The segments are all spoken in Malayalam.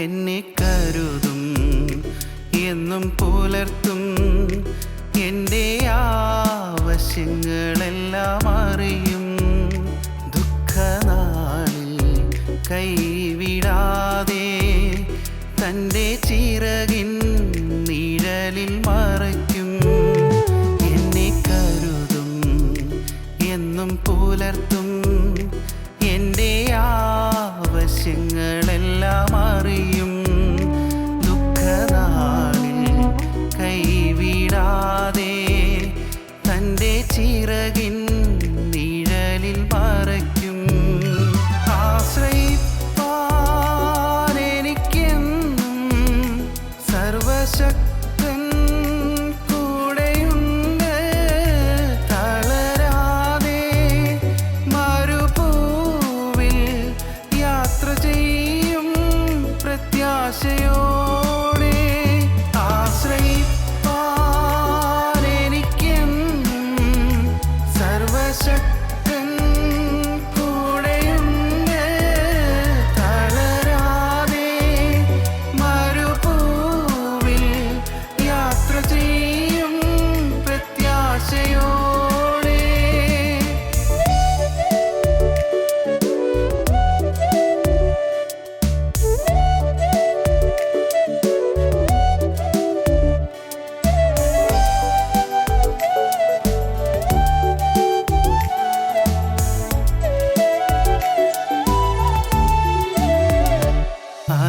എന്നെ കരുതും എന്നും പുലർത്തും, എൻ്റെ ആവശ്യങ്ങളെല്ലാം അറിയും. ദുഃഖനാളിൽ കൈവിടാതെ തൻ്റെ ചിറകിൻ നിഴലിൽ മറയ്ക്കും. എന്നെ കരുതും എന്നും പുലർത്തും, എൻ്റെ ആവശ്യങ്ങളെല്ലാം അറിയും. ദുഃഖനാളിൽ കൈവിടാതെ തൻ്റെ ചിറകിൻ നിഴലിൽ മറയ്ക്കും. ആശ്രയിപ്പാൻ എനിക്കെന്നും സർവശക്തൻ കൂടെയുണ്ട്. തളരാതെ മരുഭൂവിൽ യാത്ര ചെയ്യും പ്രത്യാശയോടെ. ആശ്രയിപ്പാൻ എനിക്കെന്നും സർവശക്തൻ കൂടെയുണ്ട്. തളരാതെ മരുഭൂവിൽ യാത്ര ചെയ്യും പ്രത്യാശയോടെ.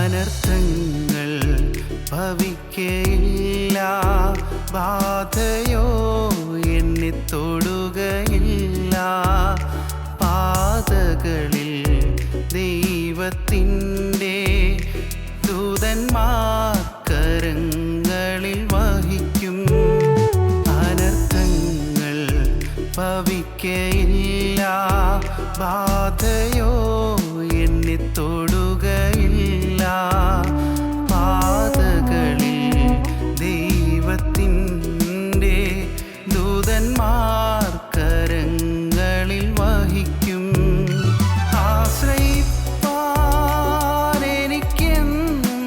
അനർത്ഥങ്ങൾ ഭവിക്കയില്ല, ബാധയോ എന്നെ തൊടുകയില്ല. പാതകളിൽ ദൈവത്തിൻ്റെ ദൂതന്മാർ കരങ്ങളിൽ വഹിക്കും. അനർത്ഥങ്ങൾ ഭവിക്കയില്ല, ബാധയോ എന്നെ തൊടുകയില്ല. പാതകളിൽ ദൈവത്തിൻ്റെ ദൂതന്മാർ കരങ്ങളിൽ വഹിക്കും. ആശ്രയിപ്പാൻ എനിക്കെന്നും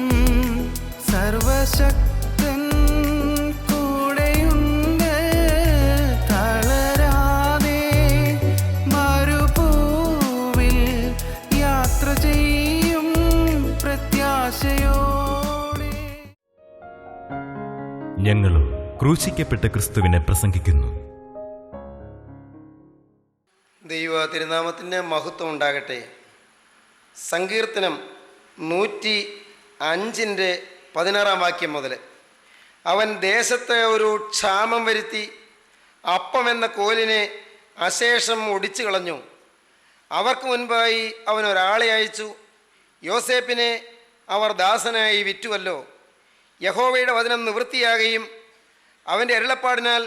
സർവശക്തൻ കൂടെയുണ്ട്. തളരാതെ മരുഭൂവിൽ യാത്ര ചെയ്യും പ്രത്യാശയോടെ. ഞങ്ങളും ക്രൂശിക്കപ്പെട്ട ക്രിസ്തുവിനെ പ്രസംഗിക്കുന്നു. ദൈവ തിരുനാമത്തിന് മഹത്വം ഉണ്ടാകട്ടെ. സങ്കീർത്തനം 105:16 വാക്യം മുതൽ, അവൻ ദേശത്ത് ഒരു ക്ഷാമം വരുത്തി, അപ്പം എന്ന കോലിനെ അശേഷം ഒടിച്ചു കളഞ്ഞു. അവർക്ക് മുൻപായി അവൻ ഒരാളെ അയച്ചു, യോസേപ്പിനെ അവർ ദാസനായി വിറ്റുവല്ലോ. യഹോവയുടെ വചനം നിവൃത്തിയാകുകയും അവൻ്റെ അരുളപ്പാടിനാൽ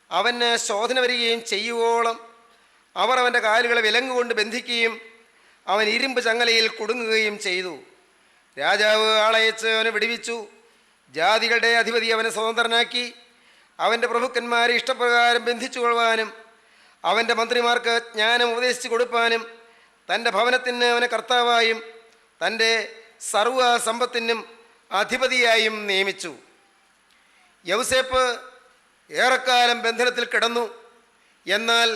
അവന് ശോധന വരികയും ചെയ്യുവോളം അവർ അവൻ്റെ കാലുകളെ വിലങ്ങുകൊണ്ട് ബന്ധിക്കുകയും അവൻ ഇരുമ്പ് ചങ്ങലയിൽ കുടുങ്ങുകയും ചെയ്തു. രാജാവ് ആളയച്ച് അവനെ വിടുവിച്ചു. ജാതികളുടെ അധിപതി അവനെ സ്വതന്ത്രനാക്കി. അവൻ്റെ പ്രഭുക്കന്മാരെ ഇഷ്ടപ്രകാരം ബന്ധിച്ചുകൊള്ളുവാനും അവൻ്റെ മന്ത്രിമാർക്ക് ജ്ഞാനം ഉപദേശിച്ചു കൊടുപ്പാനും തൻ്റെ ഭവനത്തിന് അവനെ കർത്താവായും തൻ്റെ സർവ്വ സമ്പത്തിനും അധിപതിയായും നിയമിച്ചു. യൗസേപ്പ് ഏറെക്കാലം ബന്ധനത്തിൽ കിടന്നു. എന്നാൽ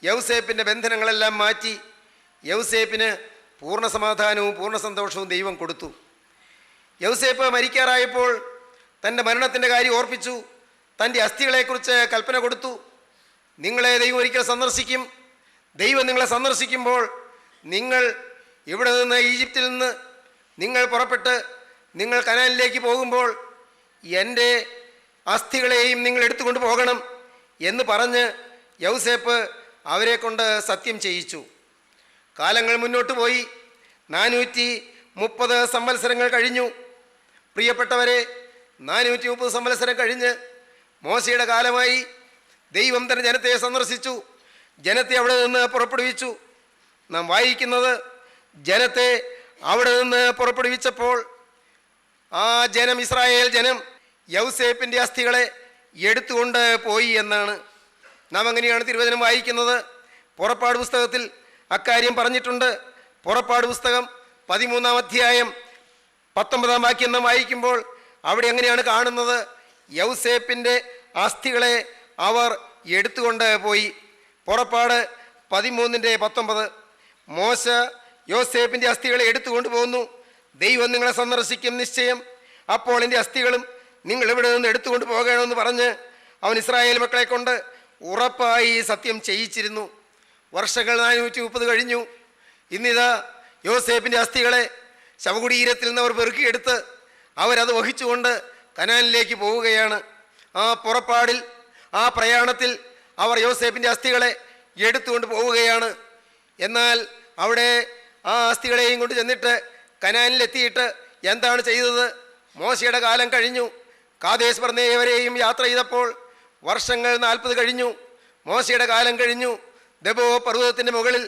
യൗസേപ്പിൻ്റെ ബന്ധനങ്ങളെല്ലാം മാറ്റി യൗസേപ്പിന് പൂർണ്ണ സമാധാനവും പൂർണ്ണ സന്തോഷവും ദൈവം കൊടുത്തു. യൗസേപ്പ് മരിക്കാറായപ്പോൾ തൻ്റെ മരണത്തിൻ്റെ കാര്യം ഓർപ്പിച്ചു. തൻ്റെ അസ്ഥികളെക്കുറിച്ച് കൽപ്പന കൊടുത്തു. നിങ്ങളെ ദൈവം ഒരിക്കൽ സന്ദർശിക്കും. ദൈവം നിങ്ങളെ സന്ദർശിക്കുമ്പോൾ നിങ്ങൾ ഇവിടെ നിന്ന് ഈജിപ്തിൽ നിന്ന് നിങ്ങൾ പുറപ്പെട്ട് നിങ്ങൾ കനാനിലേക്ക് പോകുമ്പോൾ എൻ്റെ അസ്ഥികളെയും നിങ്ങൾ എടുത്തുകൊണ്ട് പോകണം എന്ന് പറഞ്ഞ് യൗസേപ്പ് അവരെ കൊണ്ട് സത്യം ചെയ്യിച്ചു. കാലങ്ങൾ മുന്നോട്ട് പോയി. 430 സംവത്സരങ്ങൾ കഴിഞ്ഞു. പ്രിയപ്പെട്ടവരെ, 430 സംവത്സരം കഴിഞ്ഞ് മോശയുടെ കാലമായി. ദൈവം തന്റെ ജനത്തെ സന്ദർശിച്ചു, ജനത്തെ അവിടെ നിന്ന് പുറപ്പെടുവിച്ചു. നാം വായിക്കുന്നത്, ജനത്തെ അവിടെ നിന്ന് പുറപ്പെടുവിച്ചപ്പോൾ ആ ജനം, ഇസ്രായേൽ ജനം, യൗസേപ്പിൻ്റെ അസ്ഥികളെ എടുത്തുകൊണ്ട് പോയി എന്നാണ്. നാം അങ്ങനെയാണ് തിരുവചനം വായിക്കുന്നത്. പുറപ്പാട് പുസ്തകത്തിൽ അക്കാര്യം പറഞ്ഞിട്ടുണ്ട്. പുറപ്പാട് പുസ്തകം 13-ാം അധ്യായം 19-ാം വാക്യം നാം വായിക്കുമ്പോൾ അവിടെ എങ്ങനെയാണ് കാണുന്നത്? യൗസേപ്പിൻ്റെ അസ്ഥികളെ അവർ എടുത്തുകൊണ്ട് പോയി. പുറപ്പാട് 13:19. മോശ യോസേപ്പിൻ്റെ അസ്ഥികളെ എടുത്തുകൊണ്ട് പോകുന്നു. ദൈവം നിങ്ങളെ സന്ദർശിക്കും നിശ്ചയം, അപ്പോൾ എൻ്റെ അസ്ഥികളും നിങ്ങൾ ഇവിടെ നിന്ന് എടുത്തുകൊണ്ട് പോകണമെന്ന് പറഞ്ഞ് അവൻ ഇസ്രായേൽ മക്കളെ കൊണ്ട് ഉറപ്പായി സത്യം ചെയ്യിച്ചിരുന്നു. വർഷങ്ങൾ 430 കഴിഞ്ഞു. ഇന്നിതാ യോസേപ്പിൻ്റെ അസ്ഥികളെ ശവകുടീരത്തിൽ നിന്ന് അവർ പെറുക്കിയെടുത്ത് അവരത് വഹിച്ചുകൊണ്ട് കനാനിലേക്ക് പോവുകയാണ്. ആ പുറപ്പാടിൽ, ആ പ്രയാണത്തിൽ അവർ യോസേപ്പിൻ്റെ അസ്ഥികളെ എടുത്തുകൊണ്ട് പോവുകയാണ്. എന്നാൽ അവിടെ ആ അസ്ഥികളെയും കൊണ്ട് ചെന്നിട്ട് കനാനിലെത്തിയിട്ട് എന്താണ് ചെയ്തത്? മോശയുടെ കാലം കഴിഞ്ഞു. കാദേശ് ബർന്നേയ വരെയും യാത്ര ചെയ്തപ്പോൾ വർഷങ്ങൾ 40 കഴിഞ്ഞു. മോശയുടെ കാലം കഴിഞ്ഞു. ദെബോ പർവ്വതത്തിൻ്റെ മുകളിൽ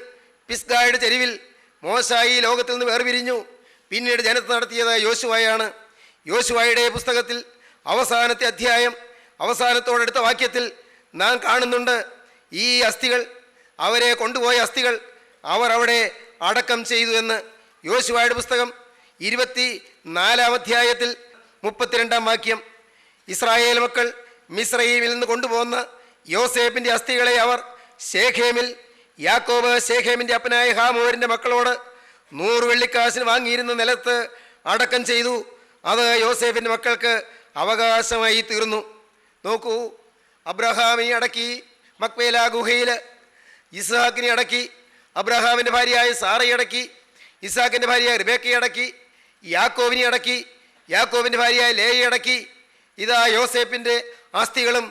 പിസ്ഗായുടെ ചെരുവിൽ മോശ ഈ ലോകത്തിൽ നിന്ന് വേർപിരിഞ്ഞു. പിന്നീട് ജനത്തെ നടത്തിയത് യോശുവയാണ്. യോശുവയുടെ പുസ്തകത്തിൽ അവസാനത്തെ അധ്യായം അവസാനത്തോടടുത്ത വാക്യത്തിൽ നാം കാണുന്നുണ്ട്, ഈ അസ്ഥികൾ, അവരെ കൊണ്ടുപോയ അസ്ഥികൾ അവർ അവിടെ അടക്കം ചെയ്തു എന്ന്. യോശുവയുടെ പുസ്തകം 24-ാം അധ്യായത്തിൽ 32-ാം വാക്യം. ഇസ്രായേൽ മക്കൾ മിസ്രയീമിൽ നിന്ന് കൊണ്ടുപോകുന്ന യോസേപ്പിൻ്റെ അസ്ഥികളെ അവർ ശേഖേമിൽ, യാക്കോബ് ശേഖേമിൻ്റെ അപ്പനായ ഹാമോരിൻ്റെ മക്കളോട് 100 വെള്ളിക്കാശിന് വാങ്ങിയിരുന്ന നിലത്ത് അടക്കം ചെയ്തു. അത് യോസേഫിൻ്റെ മക്കൾക്ക് അവകാശമായി തീർന്നു. നോക്കൂ, അബ്രഹാമിനെ അടക്കി മക്പേല ഗുഹയിൽ, ഇസ്ഹാക്കിനെ അടക്കി, അബ്രഹാമിൻ്റെ ഭാര്യയായ സാറയെ അടക്കി, ഇസ്ഹാക്കിൻ്റെ ഭാര്യയായ റിബേക്കയെ അടക്കി, യാക്കോബിനെ അടക്കി, യാക്കോബിൻ്റെ ഭാര്യയായ ലേയെ അടക്കി. ഇതാ യോസേപ്പിൻ്റെ അസ്ഥികളും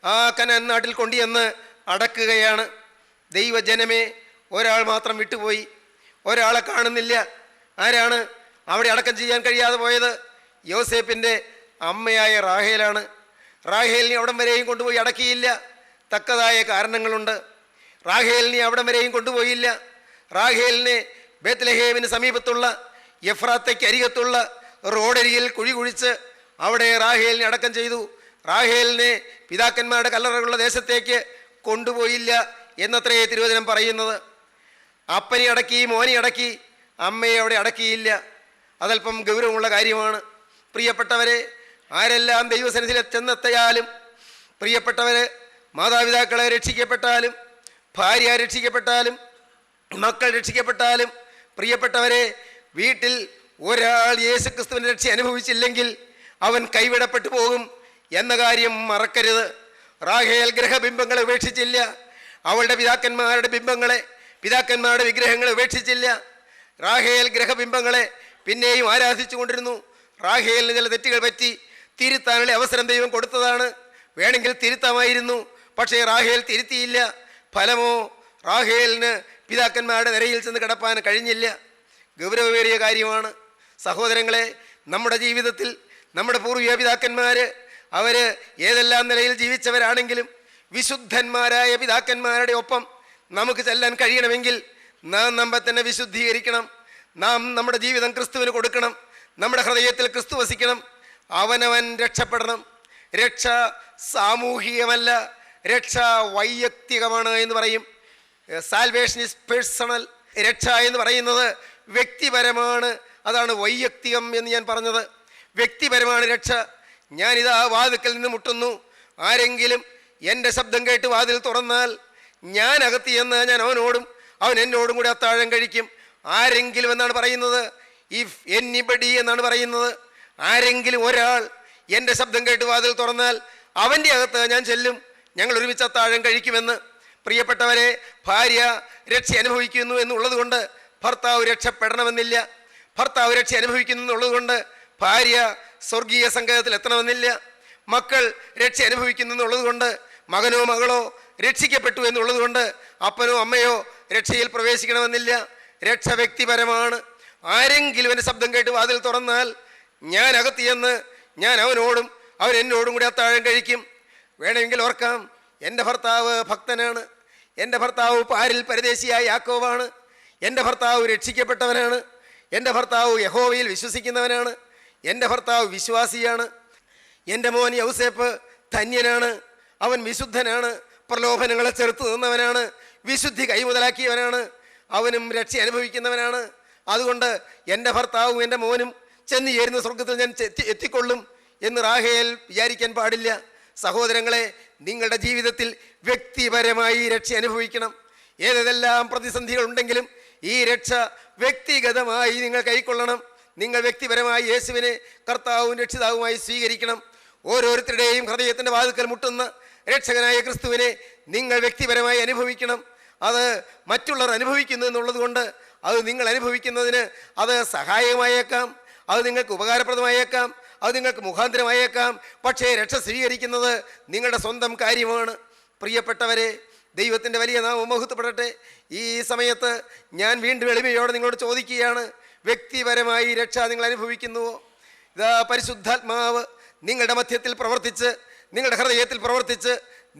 ആ കനാൻ നാട്ടിൽ കൊണ്ടുവന്ന് അടക്കുകയാണ്. ദൈവജനമേ, ഒരാൾ മാത്രം വിട്ടുപോയി, ഒരാളെ കാണുന്നില്ല. ആരാണ് അവിടെ അടക്കം ചെയ്യാൻ കഴിയാതെ പോയത്? യോസേപ്പിൻ്റെ അമ്മയായ റാഹേലാണ്. റാഹേലിനെ അവിടം വരെയും കൊണ്ടുപോയി അടക്കിയില്ല. തക്കതായ കാരണങ്ങളുണ്ട്. റാഹേലിനെ അവിടം വരെയും കൊണ്ടുപോയില്ല. റാഹേലിനെ ബേത്ലഹേമിന് സമീപത്തുള്ള എഫ്രാത്തയ്ക്ക് അരികത്തുള്ള റോഡരികിൽ കുഴി കുഴിച്ച് അവിടെ റാഹേലിനെ അടക്കം ചെയ്തു. റാഹേലിനെ പിതാക്കന്മാരുടെ കല്ലറകളുള്ള ദേശത്തേക്ക് കൊണ്ടുപോയില്ല എന്നത്രേ തിരുവചനം പറയുന്നത്. അപ്പനെ അടക്കി, മോനെ അടക്കി, അമ്മയെ അവിടെ അടക്കിയില്ല. അതല്പം ഗൗരവമുള്ള കാര്യമാണ്. പ്രിയപ്പെട്ടവരെ, ആരെല്ലാം ദൈവസന്നിധിയിൽ ചെന്നെത്തിയാലും, പ്രിയപ്പെട്ടവരെ, മാതാപിതാക്കളെ രക്ഷിക്കപ്പെട്ടാലും, ഭാര്യ രക്ഷിക്കപ്പെട്ടാലും, മക്കൾ രക്ഷിക്കപ്പെട്ടാലും, പ്രിയപ്പെട്ടവരെ, വീട്ടിൽ ഒരാൾ യേശുക്രിസ്തുവിൻ്റെ രക്ഷ അനുഭവിച്ചില്ലെങ്കിൽ അവൻ കൈവിടപ്പെട്ടു പോകും എന്ന കാര്യം മറക്കരുത്. റാഹേൽ ഗ്രഹബിംബങ്ങളെ ഉപേക്ഷിച്ചില്ല. അവളുടെ പിതാക്കന്മാരുടെ ബിംബങ്ങളെ, പിതാക്കന്മാരുടെ വിഗ്രഹങ്ങളെ ഉപേക്ഷിച്ചില്ല. റാഹേൽ ഗ്രഹബിംബങ്ങളെ പിന്നെയും ആരാധിച്ചു കൊണ്ടിരുന്നു. റാഹേലിന് ചില തെറ്റുകൾ പറ്റി, തിരുത്താനുള്ള അവസരം ദൈവം കൊടുത്തതാണ്. വേണമെങ്കിൽ തിരുത്താമായിരുന്നു. പക്ഷേ റാഹേൽ തിരുത്തിയില്ല. ഫലമോ, റാഹേലിന് പിതാക്കന്മാരുടെ നിരയിൽ ചെന്ന് കിടപ്പാൻ കഴിഞ്ഞില്ല. ഗൗരവമേറിയ കാര്യമാണ് സഹോദരങ്ങളെ. നമ്മുടെ ജീവിതത്തിൽ നമ്മുടെ പൂർവ്വ പിതാക്കന്മാർ അവർ ഏതെല്ലാം നിലയിൽ ജീവിച്ചവരാണെങ്കിലും വിശുദ്ധന്മാരായ പിതാക്കന്മാരുടെ ഒപ്പം നമുക്ക് ചെല്ലാൻ കഴിയണമെങ്കിൽ നാം നമ്മെ തന്നെ വിശുദ്ധീകരിക്കണം. നാം നമ്മുടെ ജീവിതം ക്രിസ്തുവിന് കൊടുക്കണം. നമ്മുടെ ഹൃദയത്തിൽ ക്രിസ്തു വസിക്കണം. അവനവൻ രക്ഷപ്പെടണം. രക്ഷ സാമൂഹികമല്ല, രക്ഷ വൈയക്തികമാണ് എന്ന് പറയും. Salvation is personal. രക്ഷ എന്ന് പറയുന്നത് വ്യക്തിപരമാണ്. അതാണ് വൈയക്തികം എന്ന് ഞാൻ പറഞ്ഞത്. വ്യക്തിപരമാണ് രക്ഷ. ഞാനിതാ വാതിൽക്കൽ നിന്ന് മുട്ടുന്നു. ആരെങ്കിലും എൻ്റെ ശബ്ദം കേട്ട് വാതിൽ തുറന്നാൽ ഞാൻ അകത്ത് ചെന്ന് ഞാൻ അവനോടും അവൻ എന്നോടും കൂടി അത്താഴം കഴിക്കും. ആരെങ്കിലും എന്നാണ് പറയുന്നത്. ഇഫ് എനിബഡി എന്നാണ് പറയുന്നത്. ആരെങ്കിലും ഒരാൾ എൻ്റെ ശബ്ദം കേട്ട് വാതിൽ തുറന്നാൽ അവൻ്റെ അകത്ത് ഞാൻ ചെല്ലും, ഞങ്ങൾ ഒരുമിച്ച് അത്താഴം കഴിക്കുമെന്ന്. പ്രിയപ്പെട്ടവരെ, ഭാര്യ രക്ഷ അനുഭവിക്കുന്നു എന്നുള്ളത് കൊണ്ട് ഭർത്താവ് രക്ഷപ്പെടണമെന്നില്ല. ഭർത്താവ് രക്ഷ അനുഭവിക്കുന്നു എന്നുള്ളത് കൊണ്ട് ഭാര്യ സ്വർഗീയ സംഘത്തിൽ എത്തണമെന്നില്ല. മക്കൾ രക്ഷ അനുഭവിക്കുന്നു എന്നുള്ളത് കൊണ്ട് മകനോ മകളോ രക്ഷിക്കപ്പെട്ടു എന്നുള്ളത് കൊണ്ട് അപ്പനോ അമ്മയോ രക്ഷയിൽ പ്രവേശിക്കണമെന്നില്ല. രക്ഷ വ്യക്തിപരമാണ്. ആരെങ്കിലും എൻ്റെ ശബ്ദം കേട്ട് വാതിൽ തുറന്നാൽ ഞാൻ അകത്ത് ചെന്ന് ഞാൻ അവനോടും അവൻ എന്നോടും കൂടി അത്താഴം കഴിക്കും. വേണമെങ്കിൽ ഓർക്കാം, എൻ്റെ ഭർത്താവ് ഭക്തനാണ്, എൻ്റെ ഭർത്താവ് പാരിൽ പരദേശിയായ യാക്കോബാണ്, എൻ്റെ ഭർത്താവ് രക്ഷിക്കപ്പെട്ടവനാണ്, എൻ്റെ ഭർത്താവ് യഹോവയിൽ വിശ്വസിക്കുന്നവനാണ്, എൻ്റെ ഭർത്താവ് വിശ്വാസിയാണ്, എൻ്റെ മോൻ യൗസേപ്പ് ധന്യനാണ്, അവൻ വിശുദ്ധനാണ്, പ്രലോഭനങ്ങളെ ചെറുത്തു നിന്നവനാണ്, വിശുദ്ധി കൈമുതലാക്കിയവനാണ്, അവനും രക്ഷ അനുഭവിക്കുന്നവനാണ്. അതുകൊണ്ട് എൻ്റെ ഭർത്താവും എൻ്റെ മോനും ചെന്ന് ചേരുന്ന സ്വർഗത്തിൽ ഞാൻ എത്തിക്കൊള്ളും എന്ന് റാഹേൽ വിചാരിക്കാൻ പാടില്ല. സഹോദരങ്ങളെ, നിങ്ങളുടെ ജീവിതത്തിൽ വ്യക്തിപരമായി രക്ഷ അനുഭവിക്കണം. ഏതെല്ലാം പ്രതിസന്ധികൾ ഉണ്ടെങ്കിലും ഈ രക്ഷ വ്യക്തിഗതമായി നിങ്ങൾ കൈക്കൊള്ളണം. നിങ്ങൾ വ്യക്തിപരമായി യേശുവിനെ കർത്താവും രക്ഷിതാവുമായി സ്വീകരിക്കണം. ഓരോരുത്തരുടെയും ഹൃദയത്തിൻ്റെ വാതിൽക്കൽ മുട്ടുന്ന രക്ഷകനായ ക്രിസ്തുവിനെ നിങ്ങൾ വ്യക്തിപരമായി അനുഭവിക്കണം. അത് മറ്റുള്ളവർ അനുഭവിക്കുന്നു എന്നുള്ളത് കൊണ്ട് അത് നിങ്ങൾ അനുഭവിക്കുന്നതിന് അത് സഹായകമായേക്കാം, അത് നിങ്ങൾക്ക് ഉപകാരപ്രദമായേക്കാം, അത് നിങ്ങൾക്ക് മുഖാന്തരമായേക്കാം. പക്ഷേ രക്ഷ സ്വീകരിക്കുന്നത് നിങ്ങളുടെ സ്വന്തം കാര്യമാണ്. പ്രിയപ്പെട്ടവരെ, ദൈവത്തിൻ്റെ വലിയ നാമം മഹത്വപ്പെടട്ടെ. ഈ സമയത്ത് ഞാൻ വീണ്ടും എളിമയോടെ നിങ്ങളോട് ചോദിക്കുകയാണ്, വ്യക്തിപരമായി രക്ഷ നിങ്ങൾ അനുഭവിക്കുന്നുവോ? ഇതാ പരിശുദ്ധാത്മാവ് നിങ്ങളുടെ മധ്യത്തിൽ പ്രവർത്തിച്ച്, നിങ്ങളുടെ ഹൃദയത്തിൽ പ്രവർത്തിച്ച്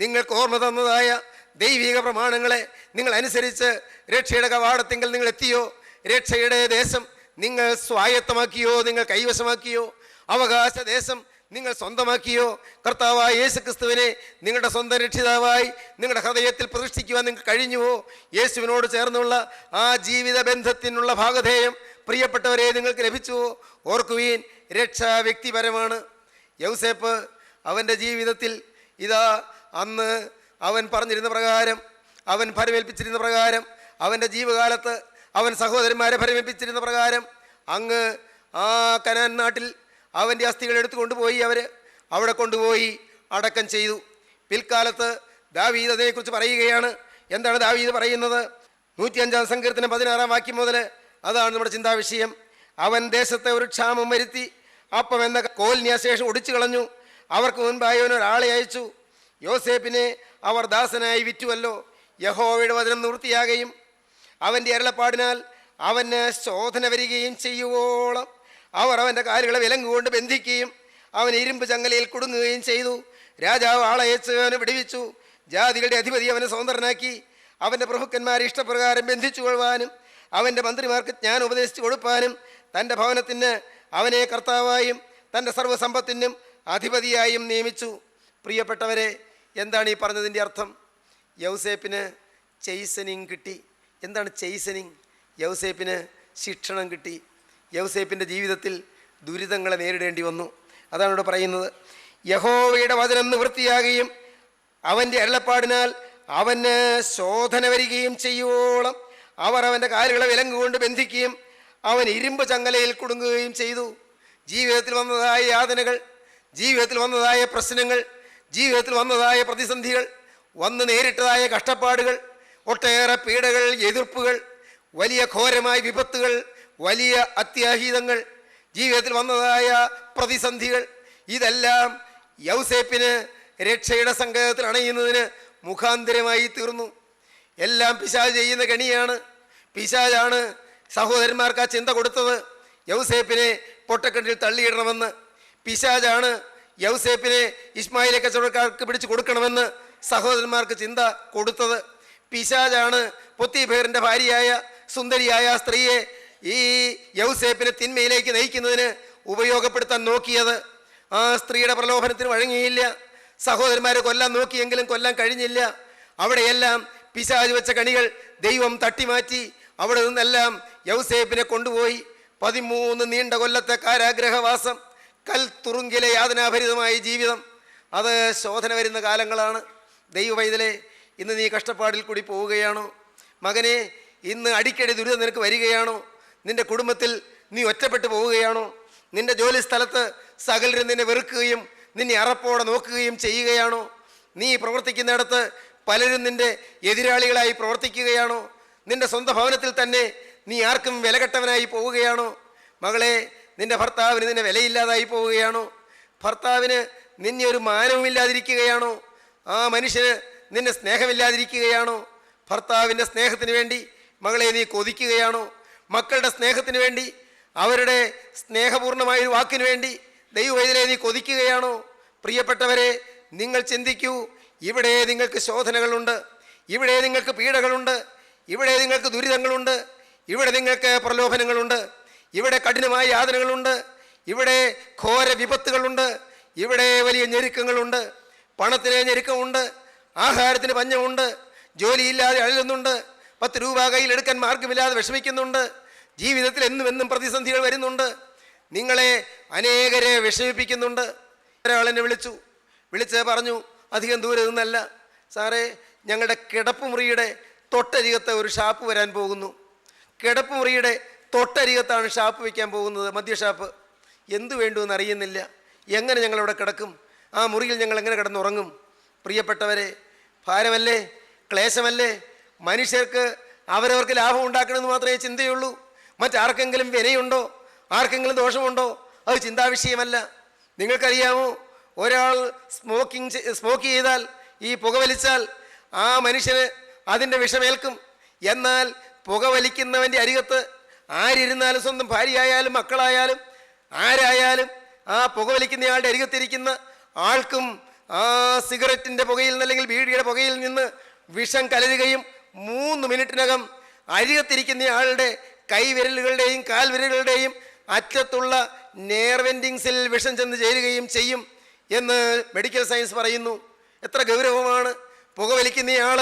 നിങ്ങൾക്ക് ഓർമ്മ തന്നതായ ദൈവിക പ്രമാണങ്ങളെ നിങ്ങൾ അനുസരിച്ച് രക്ഷയുടെ കവാടത്തിങ്കൽ നിങ്ങൾ എത്തിയോ? രക്ഷയുടെ ദേശം നിങ്ങൾ സ്വായത്തമാക്കിയോ? നിങ്ങൾ കൈവശമാക്കിയോ? അവകാശ ദേശം നിങ്ങൾ സ്വന്തമാക്കിയോ? കർത്താവായ യേശു ക്രിസ്തുവിനെ നിങ്ങളുടെ സ്വന്തം രക്ഷിതാവായി നിങ്ങളുടെ ഹൃദയത്തിൽ പ്രതിഷ്ഠിക്കുവാൻ നിങ്ങൾക്ക് കഴിഞ്ഞുവോ? യേശുവിനോട് ചേർന്നുള്ള ആ ജീവിത ബന്ധത്തിനുള്ള ഭാഗധേയം പ്രിയപ്പെട്ടവരെ നിങ്ങൾക്ക് ലഭിച്ചുവോ? ഓർക്കുവീൻ, രക്ഷ വ്യക്തിപരമാണ്. യൗസേപ്പ് അവൻ്റെ ജീവിതത്തിൽ ഇതാ അന്ന് അവൻ പറഞ്ഞിരുന്ന പ്രകാരം, അവൻ ഫലമേൽപ്പിച്ചിരുന്ന പ്രകാരം, അവൻ്റെ ജീവകാലത്ത് അവൻ സഹോദരന്മാരെ ഫലമേൽപ്പിച്ചിരുന്ന പ്രകാരം അങ്ങ് ആ കനാൻ നാട്ടിൽ അവൻ്റെ അസ്ഥികൾ എടുത്തു കൊണ്ടുപോയി അവിടെ കൊണ്ടുപോയി അടക്കം ചെയ്തു. പിൽക്കാലത്ത് ദാവീദ് അതിനെക്കുറിച്ച് പറയുകയാണ്. എന്താണ് ദാവീദ് പറയുന്നത്? 105 സങ്കീർത്തനം 16 വാക്യം മുതൽ അതാണ് നമ്മുടെ ചിന്താവിഷയം. അവൻ ദേശത്തെ ഒരു ക്ഷാമം വരുത്തി, അപ്പം എന്ന കോലിന്യാശേഷം ഒടിച്ചു കളഞ്ഞു. അവർക്ക് മുൻപായി അവൻ ഒരാളെ അയച്ചു. യോസേപ്പിനെ അവർ ദാസനായി വിറ്റുവല്ലോ. യഹോവയുടെ വചനം നിവൃത്തിയാകുകയും അവൻ്റെ അരുളപ്പാടിനാൽ അവന് ശോധന വരികയും ചെയ്യുവോളം അവർ അവൻ്റെ കാലുകളെ വിലങ്ങുകൊണ്ട് ബന്ധിക്കുകയും അവൻ ഇരുമ്പ് ചങ്ങലയിൽ കുടുങ്ങുകയും ചെയ്തു. രാജാവ് ആളയച്ച് അവനെ വിടുവിച്ചു. ജാതികളുടെ അധിപതി അവനെ സ്വതന്ത്രനാക്കി. അവൻ്റെ പ്രഭുക്കന്മാരെ ഇഷ്ടപ്രകാരം ബന്ധിച്ചു കൊള്ളുവാനും അവൻ്റെ മന്ത്രിമാർക്ക് ജ്ഞാനം ഉപദേശിച്ചു കൊടുപ്പാനും തൻ്റെ ഭവനത്തിന് അവനെ കർത്താവായും തൻ്റെ സർവ്വസമ്പത്തിനും അധിപതിയായും നിയമിച്ചു. പ്രിയപ്പെട്ടവരെ, എന്താണ് ഈ പറഞ്ഞതിൻ്റെ അർത്ഥം? യൗസേപ്പിന് ചെയ്സനിങ് കിട്ടി. എന്താണ് ചെയ്സനിങ്? യൗസേപ്പിന് ശിക്ഷണം കിട്ടി. യൗസേപ്പിൻ്റെ ജീവിതത്തിൽ ദുരിതങ്ങളെ നേരിടേണ്ടി വന്നു. അതാണ് ഇവിടെ പറയുന്നത്. യഹോവയുടെ വചനം നിവൃത്തിയാകുകയും അവൻ്റെ അരുളപ്പാടിനാൽ അവന് ശോധന വരികയും ചെയ്യുവോളം അവർ അവൻ്റെ കാലുകളെ വിലങ്ങുകൊണ്ട് ബന്ധിക്കുകയും അവൻ ഇരുമ്പ് ചങ്ങലയിൽ കുടുങ്ങുകയും ചെയ്തു. ജീവിതത്തിൽ വന്നതായ യാതനകൾ, ജീവിതത്തിൽ വന്നതായ പ്രശ്നങ്ങൾ, ജീവിതത്തിൽ വന്നതായ പ്രതിസന്ധികൾ, വന്ന് നേരിട്ടതായ കഷ്ടപ്പാടുകൾ, ഒട്ടേറെ പീഡകൾ, എതിർപ്പുകൾ, വലിയ ഘോരമായ വിപത്തുകൾ, വലിയ അത്യാഹിതങ്ങൾ, ജീവിതത്തിൽ വന്നതായ പ്രതിസന്ധികൾ, ഇതെല്ലാം യൗസേപ്പിന് രക്ഷയുടെ സങ്കേതത്തിൽ അണയുന്നതിന് മുഖാന്തരമായി തീർന്നു. എല്ലാം പിശാച് ചെയ്യുന്ന കെണിയാണ്. പിശാചാണ് സഹോദരന്മാർക്ക് ആ ചിന്ത കൊടുത്തത്, യൗസേപ്പിനെ പൊട്ടക്കിണറ്റിൽ തള്ളിയിടണമെന്ന്. പിശാചാണ് യൗസേപ്പിനെ ഇസ്മായിലെ കച്ചവടക്കാർക്ക് പിടിച്ചു കൊടുക്കണമെന്ന് സഹോദരന്മാർക്ക് ചിന്ത കൊടുത്തത്. പിശാചാണ് പൊത്തീഫേറിൻ്റെ ഭാര്യയായ സുന്ദരിയായ സ്ത്രീയെ ഈ യൗസേപ്പിനെ തിന്മയിലേക്ക് നയിക്കുന്നതിന് ഉപയോഗപ്പെടുത്താൻ നോക്കിയത്. ആ സ്ത്രീയുടെ പ്രലോഭനത്തിന് വഴങ്ങിയില്ല. സഹോദരന്മാരെ കൊല്ലാൻ നോക്കിയെങ്കിലും കൊല്ലാൻ കഴിഞ്ഞില്ല. അവിടെയെല്ലാം പിശാച് വെച്ച കണികൾ ദൈവം തട്ടിമാറ്റി. അവിടെ നിന്നെല്ലാം യൗസേപ്പിനെ കൊണ്ടുപോയി 13 നീണ്ട കൊല്ലത്തെ കാരാഗ്രഹവാസം, കൽത്തുറുങ്കിലെ യാതനാഭരിതമായ ജീവിതം. അത് ശോധന വരുന്ന കാലങ്ങളാണ്. ദൈവവൈതലേ, ഇന്ന് നീ കഷ്ടപ്പാടിൽ കൂടി പോവുകയാണോ? മകനെ, ഇന്ന് അടിക്കടി ദുരിതം നിനക്ക് വരികയാണോ? നിൻ്റെ കുടുംബത്തിൽ നീ ഒറ്റപ്പെട്ടു പോവുകയാണോ? നിൻ്റെ ജോലി സ്ഥലത്ത് സകലരും നിന്നെ വെറുക്കുകയും നിന്നെ അറപ്പോടെ നോക്കുകയും ചെയ്യുകയാണോ? നീ പ്രവർത്തിക്കുന്നിടത്ത് പലരും നിൻ്റെ എതിരാളികളായി പ്രവർത്തിക്കുകയാണോ? നിൻ്റെ സ്വന്തം ഭവനത്തിൽ തന്നെ നീ ആർക്കും വിലകെട്ടവനായി പോവുകയാണോ? മകളെ, നിൻ്റെ ഭർത്താവിന് നിന്നെ വിലയില്ലാതായി പോവുകയാണോ? ഭർത്താവിന് നിന്നെ ഒരു മാനവുമില്ലാതിരിക്കുകയാണോ? ആ മനുഷ്യന് നിന്നെ സ്നേഹമില്ലാതിരിക്കുകയാണോ? ഭർത്താവിൻ്റെ സ്നേഹത്തിന് വേണ്ടി മകളെ നീ കൊതിക്കുകയാണോ? മക്കളുടെ സ്നേഹത്തിന് വേണ്ടി അവരുടെ സ്നേഹപൂർണമായ ഒരു വാക്കിനു വേണ്ടി ദൈവവേദിലെ നീ കൊതിക്കുകയാണോ? പ്രിയപ്പെട്ടവരെ, നിങ്ങൾ ചിന്തിക്കൂ. ഇവിടെ നിങ്ങൾക്ക് ശോധനകളുണ്ട്, ഇവിടെ നിങ്ങൾക്ക് പീഡകളുണ്ട്, ഇവിടെ നിങ്ങൾക്ക് ദുരിതങ്ങളുണ്ട്, ഇവിടെ നിങ്ങൾക്ക് പ്രലോഭനങ്ങളുണ്ട്, ഇവിടെ കഠിനമായ യാതനകളുണ്ട്, ഇവിടെ ഘോര വിപത്തുകളുണ്ട്, ഇവിടെ വലിയ ഞെരുക്കങ്ങളുണ്ട്. പണത്തിന് ഞെരുക്കമുണ്ട്, ആഹാരത്തിന് പഞ്ഞമുണ്ട്, ജോലിയില്ലാതെ അഴലുന്നുണ്ട്, 10 രൂപ കയ്യിലെടുക്കാൻ മാർഗമില്ലാതെ വിഷമിക്കുന്നുണ്ട്. ജീവിതത്തിൽ എന്നും പ്രതിസന്ധികൾ വരുന്നുണ്ട്. നിങ്ങളെ അനേകരെ വിഷമിപ്പിക്കുന്നുണ്ട്. ഒരാളെന്നെ വിളിച്ച് പറഞ്ഞു, അധികം ദൂരെ നിന്നല്ല സാറേ, ഞങ്ങളുടെ കിടപ്പുമുറിയുടെ തൊട്ടരികത്ത് ഒരു ഷാപ്പ് വരാൻ പോകുന്നു. കിടപ്പുമുറിയുടെ തൊട്ടരികത്താണ് ഷാപ്പ് വയ്ക്കാൻ പോകുന്നത്, മദ്യഷാപ്പ്. എന്തു വേണ്ടുമെന്ന് അറിയുന്നില്ല. എങ്ങനെ ഞങ്ങളവിടെ കിടക്കും? ആ മുറിയിൽ ഞങ്ങൾ എങ്ങനെ കിടന്നുറങ്ങും? പ്രിയപ്പെട്ടവരെ, ഭാരമല്ലേ, ക്ലേശമല്ലേ? മനുഷ്യർക്ക് അവരവർക്ക് ലാഭം ഉണ്ടാക്കണമെന്ന് മാത്രമേ ചിന്തയുള്ളൂ. മറ്റാർക്കെങ്കിലും വിനയുണ്ടോ, ആർക്കെങ്കിലും ദോഷമുണ്ടോ? അത് ചിന്താവിഷയമല്ല. നിങ്ങൾക്കറിയാമോ, ഒരാൾ സ്മോക്ക് ചെയ്താൽ, ഈ പുകവലിച്ചാൽ ആ മനുഷ്യന് അതിൻ്റെ വിഷമേൽക്കും. എന്നാൽ പുകവലിക്കുന്നവൻ്റെ അരികത്ത് ആരിരുന്നാലും, സ്വന്തം ഭാര്യയായാലും മക്കളായാലും ആരായാലും, ആ പുകവലിക്കുന്നയാളുടെ അരികത്തിരിക്കുന്ന ആൾക്കും ആ സിഗരറ്റിൻ്റെ പുകയിൽ നിന്ന് അല്ലെങ്കിൽ ബീഡിയുടെ പുകയിൽ നിന്ന് വിഷം കലരുകയും 3 മിനിറ്റിനകം അരികത്തിരിക്കുന്നയാളുടെ കൈവിരലുകളുടെയും കാൽവിരലുകളുടെയും അറ്റത്തുള്ള നെയർവെൻഡിങ്സിൽ വിഷം ചെന്ന് ചേരുകയും ചെയ്യും എന്ന് മെഡിക്കൽ സയൻസ് പറയുന്നു. എത്ര ഗൗരവമാണ്! പുകവലിക്കുന്നയാൾ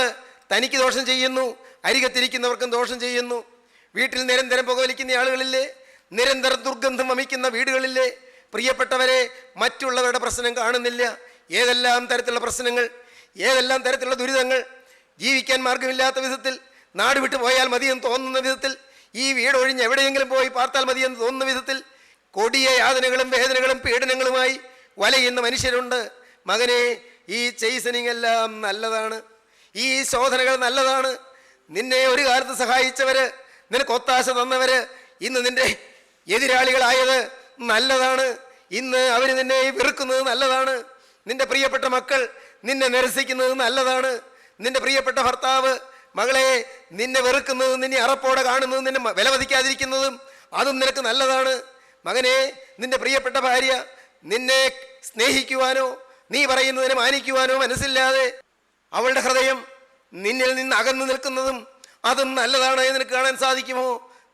തനിക്ക് ദോഷം ചെയ്യുന്നു, അരികത്തിരിക്കുന്നവർക്കും ദോഷം ചെയ്യുന്നു. വീട്ടിൽ നിരന്തരം പുകവലിക്കുന്ന ആളുകളില്ലേ? നിരന്തരം ദുർഗന്ധം വമിക്കുന്ന വീടുകളില്ലേ? പ്രിയപ്പെട്ടവരെ, മറ്റുള്ളവരുടെ പ്രശ്നം കാണുന്നില്ല. ഏതെല്ലാം തരത്തിലുള്ള പ്രശ്നങ്ങൾ, ഏതെല്ലാം തരത്തിലുള്ള ദുരിതങ്ങൾ, ജീവിക്കാൻ മാർഗമില്ലാത്ത വിധത്തിൽ, നാട് വിട്ടു പോയാൽ മതിയെന്ന് തോന്നുന്ന വിധത്തിൽ, ഈ വീടൊഴിഞ്ഞ് എവിടെയെങ്കിലും പോയി പാർത്താൽ മതിയെന്ന് തോന്നുന്ന വിധത്തിൽ കൊടിയ യാതനകളും വേദനകളും പീഡനങ്ങളുമായി വലയുന്ന മനുഷ്യരുണ്ട്. മകനെ, ഈ ചെയ്സനിങ് എല്ലാം നല്ലതാണ്, ഈ ശോധനകൾ നല്ലതാണ്. നിന്നെ ഒരു കാലത്ത് സഹായിച്ചവര്, നിനക്ക് ഒത്താശ തന്നവര് ഇന്ന് നിന്റെ എതിരാളികളായത് നല്ലതാണ്. ഇന്ന് അവർ നിന്നെ വെറുക്കുന്നത് നല്ലതാണ്. നിന്റെ പ്രിയപ്പെട്ട മക്കൾ നിന്നെ നിരസിക്കുന്നത് നല്ലതാണ്. നിന്റെ പ്രിയപ്പെട്ട ഭർത്താവ് മകളെ നിന്നെ വെറുക്കുന്നതും നിന്നെ അറപ്പോടെ കാണുന്നതും നിന്നെ വിലമതിക്കാതിരിക്കുന്നതും അതും നിനക്ക് നല്ലതാണ്. മകനെ, നിന്റെ പ്രിയപ്പെട്ട ഭാര്യ നിന്നെ സ്നേഹിക്കുവാനോ നീ പറയുന്നതിനെ മാനിക്കുവാനോ മനസ്സില്ലാതെ അവളുടെ ഹൃദയം നിന്നിൽ നിന്ന് അകന്നു നിൽക്കുന്നതും അതും നല്ലതാണ് എന്ന് നിനക്ക് കാണാൻ സാധിക്കുമോ?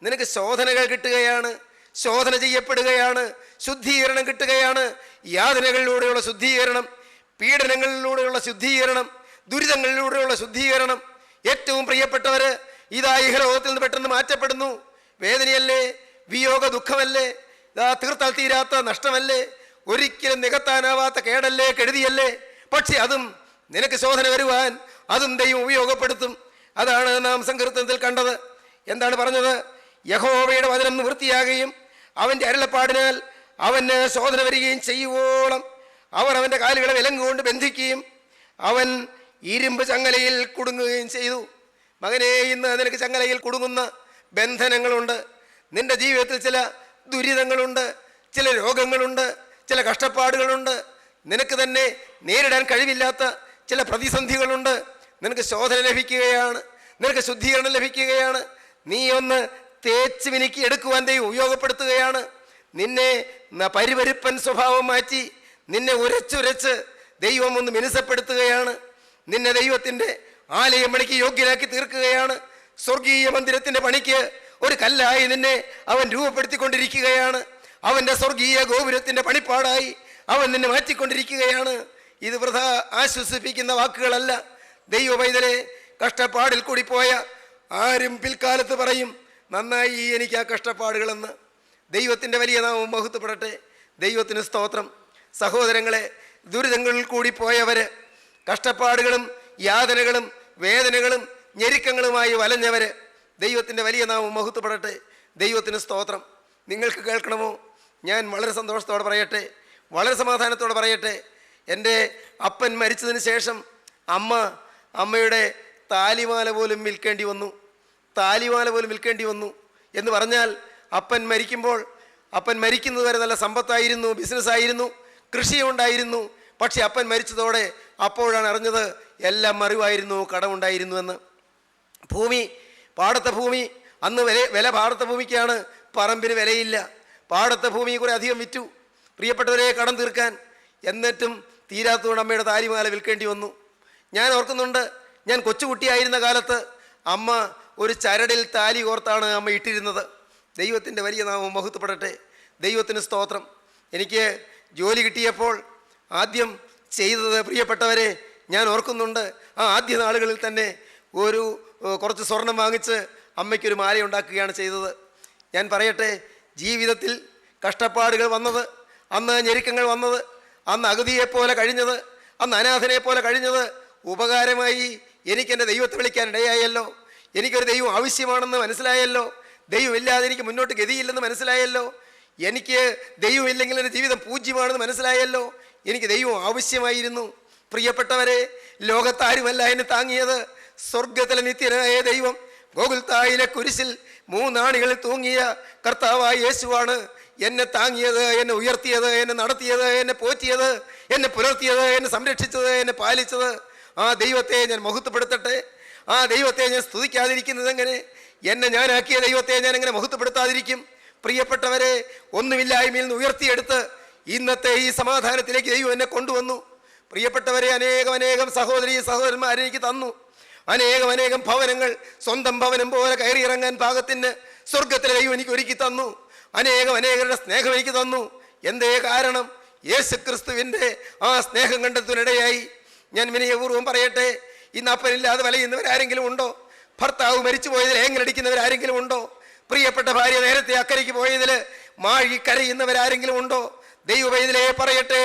നിനക്ക് ശോധനകൾ കിട്ടുകയാണ്, ശോധന ചെയ്യപ്പെടുകയാണ്, ശുദ്ധീകരണം കിട്ടുകയാണ്. യാതനകളിലൂടെയുള്ള ശുദ്ധീകരണം, പീഡനങ്ങളിലൂടെയുള്ള ശുദ്ധീകരണം, ദുരിതങ്ങളിലൂടെയുള്ള ശുദ്ധീകരണം. ഏറ്റവും പ്രിയപ്പെട്ടവര് ഇതാ ഇഹലോകത്തിൽ നിന്ന് പെട്ടെന്ന് മാറ്റപ്പെടുന്നു. വേദനയല്ലേ, വിയോഗ ദുഃഖമല്ലേ, ഇതാ തീർത്താൽ തീരാത്ത നഷ്ടമല്ലേ, ഒരിക്കലും നികത്താനാവാത്ത കേടല്ലേ, കെടുതിയല്ലേ. പക്ഷെ അതും നിനക്ക് ശോധന വരുവാൻ അതും ദൈവം ഉപയോഗപ്പെടുത്തും. അതാണ് നാം സങ്കീർത്തനത്തിൽ കണ്ടത്. എന്താണ് പറഞ്ഞത്? യഹോവയുടെ വചനം നിവൃത്തിയാകുകയും അവൻ്റെ അരുളപ്പാടിനാൽ അവന് ശോധന വരികയും ചെയ്യുവോളം അവർ അവൻ്റെ കാലുകളെ വിലങ്ങുകൊണ്ട് ബന്ധിക്കുകയും അവൻ ഇരുമ്പ് ചങ്ങലയിൽ കുടുങ്ങുകയും ചെയ്തു. മകനെ, ഇന്ന് നിനക്ക് ചങ്ങലയിൽ കുടുങ്ങുന്ന ബന്ധനങ്ങളുണ്ട്. നിന്റെ ജീവിതത്തിൽ ചില ദുരിതങ്ങളുണ്ട്, ചില രോഗങ്ങളുണ്ട്, ചില കഷ്ടപ്പാടുകളുണ്ട്. നിനക്ക് തന്നെ നേരിടാൻ കഴിവില്ലാത്ത ചില പ്രതിസന്ധികളുണ്ട്. നിനക്ക് ശോധന ലഭിക്കുകയാണ്, നിനക്ക് ശുദ്ധീകരണം ലഭിക്കുകയാണ്. നീ ഒന്ന് തേച്ച് മിനുക്കി എടുക്കുവാൻ ദൈവം ഉപയോഗപ്പെടുത്തുകയാണ്. നിന്നെ പരിപരുപ്പൻ സ്വഭാവം മാറ്റി നിന്നെ ഉരച്ചുരച്ച് ദൈവം ഒന്ന് മിനുസപ്പെടുത്തുകയാണ്. നിന്നെ ദൈവത്തിൻ്റെ ആലയം പണിക്ക് യോഗ്യനാക്കി തീർക്കുകയാണ്. സ്വർഗീയ മന്ദിരത്തിൻ്റെ പണിക്ക് ഒരു കല്ലായി നിന്നെ അവൻ രൂപപ്പെടുത്തിക്കൊണ്ടിരിക്കുകയാണ്. അവൻ്റെ സ്വർഗീയ ഗോപുരത്തിൻ്റെ പണിപ്പാടായി അവൻ നിന്നെ മാറ്റിക്കൊണ്ടിരിക്കുകയാണ്. ഇത് വൃഥാ ആശ്വസിപ്പിക്കുന്ന വാക്കുകളല്ല. ദൈവ പൈതലെ, കഷ്ടപ്പാടിൽ കൂടി പോയ ആരും പിൽക്കാലത്ത് പറയും, നന്നായി എനിക്ക് ആ കഷ്ടപ്പാടുകളെന്ന്. ദൈവത്തിൻ്റെ വലിയ നാമം മഹത്വപ്പെടട്ടെ. ദൈവത്തിന് സ്തോത്രം. സഹോദരങ്ങളെ, ദുരിതങ്ങളിൽ കൂടി പോയവർ, കഷ്ടപ്പാടുകളും യാതനകളും വേദനകളും ഞെരുക്കങ്ങളുമായി വലഞ്ഞവർ, ദൈവത്തിൻ്റെ വലിയ നാമം മഹത്വപ്പെടട്ടെ. ദൈവത്തിന് സ്തോത്രം. നിങ്ങൾക്ക് കേൾക്കണമോ? ഞാൻ വളരെ സന്തോഷത്തോടെ പറയട്ടെ, വളരെ സമാധാനത്തോടെ പറയട്ടെ. എൻ്റെ അപ്പൻ മരിച്ചതിന് ശേഷം അമ്മയുടെ താലിമാല പോലും വിൽക്കേണ്ടി വന്നു. താലിമാല പോലും വിൽക്കേണ്ടി വന്നു എന്ന് പറഞ്ഞാൽ, അപ്പൻ മരിക്കുന്നത് വരെ നല്ല സമ്പത്തായിരുന്നു, ബിസിനസ്സായിരുന്നു, കൃഷിയുണ്ടായിരുന്നു. പക്ഷെ അപ്പൻ മരിച്ചതോടെ അപ്പോഴാണ് അറിഞ്ഞത് എല്ലാം മറിവായിരുന്നു, കടമുണ്ടായിരുന്നു എന്ന്. പാടത്തെ ഭൂമി അന്ന് വില പാടത്തെ ഭൂമിക്കാണ് പറമ്പിന് വിലയില്ല. പാടത്തെ ഭൂമി കുറെ അധികം വിറ്റു പ്രിയപ്പെട്ടവരെ കടം തീർക്കാൻ. എന്നിട്ടും തീരാത്തതുകൊണ്ട് അമ്മയുടെ താലിമാല വിൽക്കേണ്ടി വന്നു. ഞാൻ ഓർക്കുന്നുണ്ട്, ഞാൻ കൊച്ചുകുട്ടിയായിരുന്ന കാലത്ത് അമ്മ ഒരു ചരടിൽ താലി കോർത്താണ് അമ്മ ഇട്ടിരുന്നത്. ദൈവത്തിൻ്റെ വലിയ നാമം മഹത്വപ്പെടട്ടെ. ദൈവത്തിന് സ്തോത്രം. എനിക്ക് ജോലി കിട്ടിയപ്പോൾ ആദ്യം ചെയ്തത് പ്രിയപ്പെട്ടവരെ ഞാൻ ഓർക്കുന്നുണ്ട്, ആ ആദ്യ നാളുകളിൽ തന്നെ കുറച്ച് സ്വർണം വാങ്ങിച്ച് അമ്മയ്ക്കൊരു മാല ഉണ്ടാക്കുകയാണ് ചെയ്തത്. ഞാൻ പറയട്ടെ, ജീവിതത്തിൽ കഷ്ടപ്പാടുകൾ വന്നത്, അന്ന് ഞെരുക്കങ്ങൾ വന്നത്, അന്ന് അഗതിയെപ്പോലെ കഴിഞ്ഞത്, അന്ന് അനാഥനെ പോലെ കഴിഞ്ഞത് ഉപകാരമായി. എനിക്കെൻ്റെ ദൈവത്തെ വിളിക്കാൻ ഇടയായല്ലോ. എനിക്കൊരു ദൈവം ആവശ്യമാണെന്ന് മനസ്സിലായല്ലോ. ദൈവമില്ലാതെ എനിക്ക് മുന്നോട്ട് ഗതിയില്ലെന്ന് മനസ്സിലായല്ലോ. എനിക്ക് ദൈവമില്ലെങ്കിൽ എൻ്റെ ജീവിതം പൂജ്യമാണെന്ന് മനസ്സിലായല്ലോ. എനിക്ക് ദൈവം ആവശ്യമായിരുന്നു. പ്രിയപ്പെട്ടവരെ, ലോകത്താരുമല്ല എന്നെ താങ്ങിയത്, സ്വർഗത്തിലെ നിത്യനായ ദൈവം ഗോകുൽത്തായിലെ കുരിശിൽ 3 ആണികളിൽ തൂങ്ങിയ കർത്താവായ യേശുവാണ് എന്നെ താങ്ങിയത്, എന്നെ ഉയർത്തിയത്, എന്നെ നടത്തിയത്, എന്നെ പോറ്റിയത്, എന്നെ പുലർത്തിയത്, എന്നെ സംരക്ഷിച്ചത്, എന്നെ പാലിച്ചത്. ആ ദൈവത്തെ ഞാൻ മഹത്വപ്പെടുത്തട്ടെ. ആ ദൈവത്തെ ഞാൻ സ്തുതിക്കാതിരിക്കുന്നത് എങ്ങനെ? എന്നെ ഞാനാക്കിയ ദൈവത്തെ ഞാൻ എങ്ങനെ മഹത്വപ്പെടുത്താതിരിക്കും? പ്രിയപ്പെട്ടവരെ, ഒന്നുമില്ലായ്മയിൽ നിന്ന് ഉയർത്തിയെടുത്ത് ഇന്നത്തെ ഈ സമാധാനത്തിലേക്ക് ദൈവം എന്നെ കൊണ്ടുവന്നു. പ്രിയപ്പെട്ടവരെ, അനേകം സഹോദരീ സഹോദരന്മാരെ എനിക്ക് തന്നു. അനേകം ഭവനങ്ങൾ സ്വന്തം ഭവനം പോലെ കയറിയിറങ്ങാൻ പാകത്തിന് സ്വർഗത്തിലെ ദൈവം എനിക്ക് ഒരുക്കി തന്നു. അനേകരുടെ സ്നേഹം എനിക്ക് തന്നു. എന്തേ കാരണം? യേശു ക്രിസ്തുവിൻ്റെ ആ സ്നേഹം കണ്ടെത്തുന്നിടയായി. ഞാൻ വിനയപൂർവ്വം പറയട്ടെ, ഇന്ന് അപ്പനില്ലാതെ വലയുന്നവരാരെങ്കിലും ഉണ്ടോ? ഭർത്താവ് മരിച്ചു പോയതിൽ ഏങ്ങലടിക്കുന്നവരാരെങ്കിലും ഉണ്ടോ? പ്രിയപ്പെട്ട ഭാര്യ നേരത്തെ അക്കരയ്ക്ക് പോയതിൽ മാഴി കരയുന്നവരാരെങ്കിലും ഉണ്ടോ? ദൈവവേദിലേ പറയട്ടെ,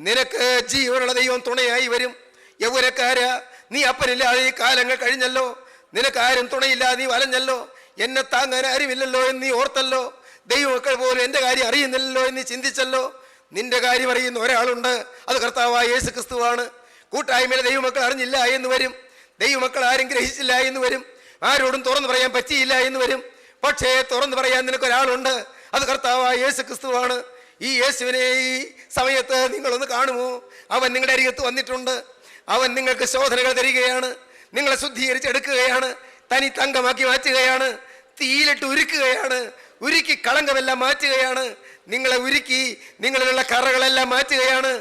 നിനക്ക് ജീവനുള്ള ദൈവം തുണയായി വരും. യൗവനക്കാരാ, നീ അപ്പനില്ലാതെ ഈ കാലങ്ങൾ കഴിഞ്ഞല്ലോ. നിനക്കാരും തുണയില്ലാതെ നീ വലഞ്ഞല്ലോ. എന്നെ താങ്ങാൻ ആരുമില്ലല്ലോ എന്ന് നീ ഓർത്തല്ലോ. ദൈവമക്കൾ പോലും എൻ്റെ കാര്യം അറിയുന്നില്ലല്ലോ എന്ന് ചിന്തിച്ചല്ലോ. നിന്റെ കാര്യം അറിയുന്ന ഒരാളുണ്ട്, അത് കർത്താവായ യേശു ക്രിസ്തുവാണ്. കൂട്ടായ്മയിലെ ദൈവമക്കൾ അറിഞ്ഞില്ല എന്ന് വരും. ദൈവമക്കൾ ആരും ഗ്രഹിച്ചില്ല എന്ന് വരും. ആരോടും തുറന്നു പറയാൻ പറ്റിയില്ല എന്ന് വരും. പക്ഷേ തുറന്നു പറയാൻ നിനക്കൊരാളുണ്ട്, അത് കർത്താവായ യേശു ക്രിസ്തുവാണ്. ഈ യേശുവിനെ ഈ സമയത്ത് നിങ്ങളൊന്ന് കാണുമോ? അവൻ നിങ്ങളുടെ അരികത്ത് വന്നിട്ടുണ്ട്. അവൻ നിങ്ങൾക്ക് ശോധനകൾ തരികയാണ്, നിങ്ങളെ ശുദ്ധീകരിച്ചെടുക്കുകയാണ്, തനി തങ്കമാക്കി മാറ്റുകയാണ്, തീയിലിട്ട് ഉരുക്കുകയാണ്, ഉരുക്കി കളങ്കമെല്ലാം മാറ്റുകയാണ്, നിങ്ങളെ ഉരുക്കി നിങ്ങളിലുള്ള കറകളെല്ലാം മാറ്റുകയാണ്.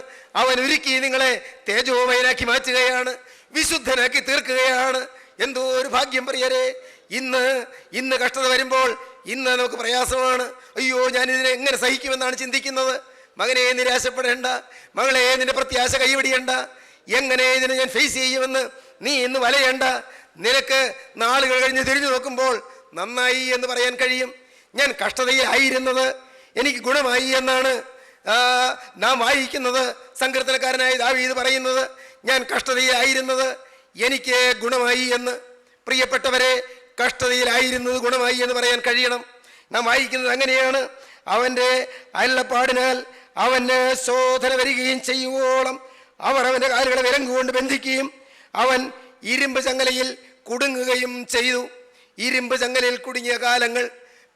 അവൻ ഉരുക്കി നിങ്ങളെ തേജോമയനാക്കി മാറ്റുകയാണ്, വിശുദ്ധനാക്കി തീർക്കുകയാണ്. എന്തോ ഒരു ഭാഗ്യം പ്രിയരെ. ഇന്ന് കഷ്ടത വരുമ്പോൾ ഇന്ന് നമുക്ക് പ്രയാസമാണ്. അയ്യോ, ഞാനിതിനെ എങ്ങനെ സഹിക്കുമെന്നാണ് ചിന്തിക്കുന്നത്. മകനെ നിരാശപ്പെടേണ്ട, മകളെ നിന്റെ പ്രത്യാശ കൈവിടിയണ്ട. എങ്ങനെ ഇതിനെ ഞാൻ ഫേസ് ചെയ്യുമെന്ന് നീ ഇന്ന് വലയേണ്ട. നിനക്ക് നാളുകൾ കഴിഞ്ഞ് തിരിഞ്ഞു നോക്കുമ്പോൾ നന്നായി എന്ന് പറയാൻ കഴിയും. ഞാൻ കഷ്ടതയിലായിരുന്നത് എനിക്ക് ഗുണമായി എന്നാണ് നാം വായിക്കുന്നത്. സങ്കീർത്തനക്കാരനായ ദാവീദ് പറയുന്നത്, ഞാൻ കഷ്ടതയിലായിരുന്നത് എനിക്ക് ഗുണമായി എന്ന്. പ്രിയപ്പെട്ടവരെ, കഷ്ടതയിലായിരുന്നത് ഗുണമായി എന്ന് പറയാൻ കഴിയണം. നാം വായിക്കുന്നത് അങ്ങനെയാണ്. അവൻ്റെ അരുളപ്പാടിനാൽ അവന് ശോധന വരികയും ചെയ്യുവോളം അവർ അവൻ്റെ കാലുകളെ വിലങ്ങുകൊണ്ട് ബന്ധിക്കുകയും അവൻ ഇരുമ്പ് ചങ്ങലയിൽ കുടുങ്ങുകയും ചെയ്തു. ഇരുമ്പ് ചങ്ങലയിൽ കുടുങ്ങിയ കാലങ്ങൾ,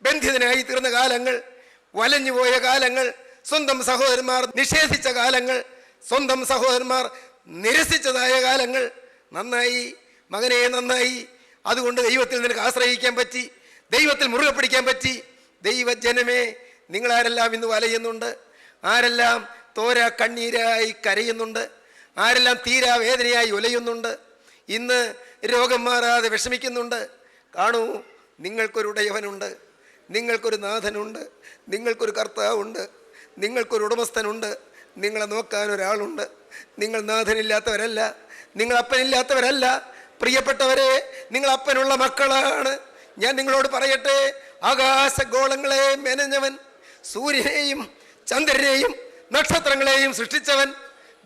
ബന്ധിതനായി തീർന്ന കാലങ്ങൾ, വലഞ്ഞുപോയ കാലങ്ങൾ, സ്വന്തം സഹോദരന്മാർ നിഷേധിച്ച കാലങ്ങൾ, സ്വന്തം സഹോദരന്മാർ നിരസിച്ചതായ കാലങ്ങൾ. നന്നായി മകനെ, നന്നായി. അതുകൊണ്ട് ദൈവത്തിൽ നിനക്ക് ആശ്രയിക്കാൻ പറ്റി, ദൈവത്തിൽ മുറുകെ പിടിക്കാൻ പറ്റി. ദൈവജനമേ, നിങ്ങളാരെല്ലാം ഇന്ന് വലയുന്നുണ്ട്, ആരെല്ലാം തോരാ കണ്ണീരായി കരയുന്നുണ്ട്, ആരെല്ലാം തീരാ വേദനയായി ഉലയുന്നുണ്ട്, ഇന്ന് രോഗം മാറാതെ വിഷമിക്കുന്നുണ്ട്. കാണൂ, നിങ്ങൾക്കൊരു ഉടയവനുണ്ട്, നിങ്ങൾക്കൊരു നാഥനുണ്ട്, നിങ്ങൾക്കൊരു കർത്താവുണ്ട്, നിങ്ങൾക്കൊരു ഉടമസ്ഥനുണ്ട്, നിങ്ങളെ നോക്കാൻ ഒരാളുണ്ട്. നിങ്ങൾ നാഥനില്ലാത്തവരല്ല, നിങ്ങൾ അപ്പനില്ലാത്തവരല്ല. പ്രിയപ്പെട്ടവരെ, നിങ്ങൾ അപ്പനുള്ള മക്കളാണ്. ഞാൻ നിങ്ങളോട് പറയട്ടെ, ആകാശഗോളങ്ങളെ മെനഞ്ഞവൻ, സൂര്യനെയും ചന്ദ്രനെയും നക്ഷത്രങ്ങളെയും സൃഷ്ടിച്ചവൻ,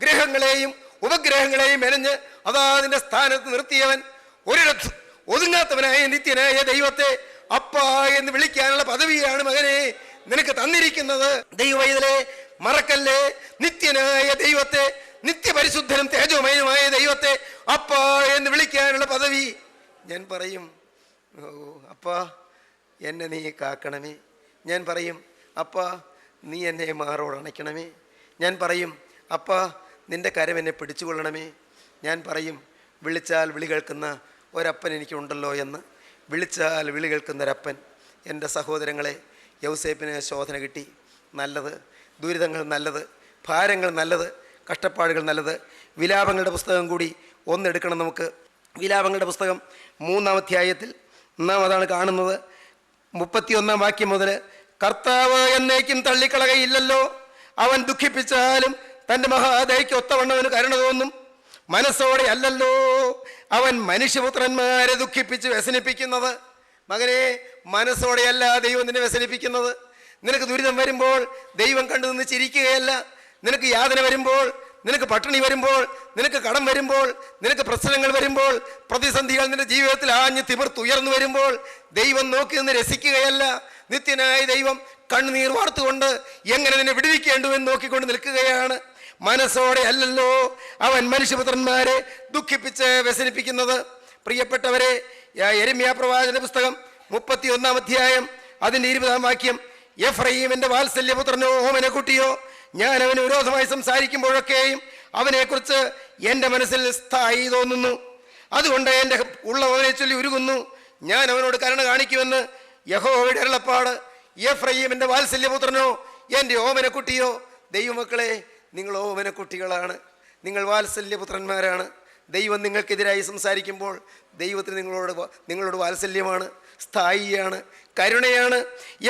ഗ്രഹങ്ങളെയും ഉപഗ്രഹങ്ങളെയും മെനഞ്ഞ് അതാതിൻ്റെ സ്ഥാനത്ത് നിർത്തിയവൻ, ഒരിടത്ത് ഒതുങ്ങാത്തവനായ നിത്യനായ ദൈവത്തെ അപ്പ എന്ന് വിളിക്കാനുള്ള പദവിയാണ് മകനെ നിനക്ക് തന്നിരിക്കുന്നത്. ദൈവവൈതലെ മറക്കല്ലേ, നിത്യനായ ദൈവത്തെ, നിത്യപരിശുദ്ധനും തേജോമയനുമായ ദൈവത്തെ അപ്പ എന്ന് വിളിക്കാനുള്ള പദവി. ഞാൻ പറയും, ഓ അപ്പ എന്നെ നീ കാക്കണമേ. ഞാൻ പറയും, അപ്പ നീ എന്നെ മാറോടണയ്ക്കണമേ. ഞാൻ പറയും, അപ്പ നിൻ്റെ കരം എന്നെ പിടിച്ചുകൊള്ളണമേ. ഞാൻ പറയും, വിളിച്ചാൽ വിളി കേൾക്കുന്ന ഒരപ്പൻ എനിക്കുണ്ടല്ലോ എന്ന്. വിളിച്ചാൽ വിളി കേൾക്കുന്നൊരപ്പൻ. എൻ്റെ സഹോദരങ്ങളെ, യൗസേപ്പിന് ശോധന കിട്ടി. നല്ലത്. ദുരിതങ്ങൾ നല്ലത്. ഭാരങ്ങൾ നല്ലത്. കഷ്ടപ്പാടുകൾ നല്ലത്. വിലാപങ്ങളുടെ പുസ്തകം കൂടി ഒന്നെടുക്കണം നമുക്ക്. വിലാപങ്ങളുടെ പുസ്തകം 3-ാം അധ്യായത്തിൽ നാം അതാണ് കാണുന്നത്. 31-ാം വാക്യം മുതൽ, കർത്താവ് എന്നേക്കും തള്ളിക്കളകയില്ലല്ലോ, അവൻ ദുഃഖിപ്പിച്ചാലും തൻ്റെ മഹാദയയ്ക്ക് ഒത്തവണ്ണവന് കരുണ തോന്നും. മനസ്സോടെ അല്ലല്ലോ അവൻ മനുഷ്യപുത്രന്മാരെ ദുഃഖിപ്പിച്ച് വ്യസനിപ്പിക്കുന്നത്. മകനെ, മനസ്സോടെയല്ല ദൈവം നിന്നെ വ്യസനിപ്പിക്കുന്നത്. നിനക്ക് ദുരിതം വരുമ്പോൾ ദൈവം കണ്ടു നിന്ന് ചിരിക്കുകയല്ല. നിനക്ക് യാതന വരുമ്പോൾ, നിനക്ക് പട്ടിണി വരുമ്പോൾ, നിനക്ക് കടം വരുമ്പോൾ, നിനക്ക് പ്രശ്നങ്ങൾ വരുമ്പോൾ, പ്രതിസന്ധികൾ നിന്റെ ജീവിതത്തിൽ ആഞ്ഞ് തിമിർത്തുയർന്നു വരുമ്പോൾ ദൈവം നോക്കി നിന്ന് രസിക്കുകയല്ല. നിത്യനായ ദൈവം കണ്ണുനീർ വാർത്തുകൊണ്ട് എങ്ങനെ നിന്നെ വിടുവിക്കേണ്ടുവെന്ന് നോക്കിക്കൊണ്ട് നിൽക്കുകയാണ്. മനസ്സോടെ അല്ലല്ലോ അവൻ മനുഷ്യപുത്രന്മാരെ ദുഃഖിപ്പിച്ച് വ്യസനിപ്പിക്കുന്നത്. പ്രിയപ്പെട്ടവരെ, യെരമ്യാ പ്രവാചകന്റെ പുസ്തകം 31-ാം അധ്യായം അതിൻ്റെ 20-ാം വാക്യം, എഫ്രയീമിന്റെ വാത്സല്യപുത്രനോ ഓമനക്കുട്ടിയോ, ഞാൻ അവന് വിരോധമായി സംസാരിക്കുമ്പോഴൊക്കെയും അവനെക്കുറിച്ച് എൻ്റെ മനസ്സിൽ സ്ഥായി തോന്നുന്നു. അതുകൊണ്ട് എൻ്റെ ഉള്ളവനെ ചൊല്ലി ഉരുകുന്നു. ഞാൻ അവനോട് കരുണ കാണിക്കുമെന്ന് യഹോവയുടെ അരുളപ്പാട്. എഫ്രയീമിന്റെ വാത്സല്യപുത്രനോ, എൻ്റെ ഓമനക്കുട്ടിയോ. ദൈവമക്കളെ, നിങ്ങൾ ഓമനക്കുട്ടികളാണ്. നിങ്ങൾ വാത്സല്യപുത്രന്മാരാണ്. ദൈവം നിങ്ങൾക്കെതിരായി സംസാരിക്കുമ്പോൾ ദൈവത്തിന് നിങ്ങളോട് വാത്സല്യമാണ്, സ്ഥായിയാണ്, കരുണയാണ്.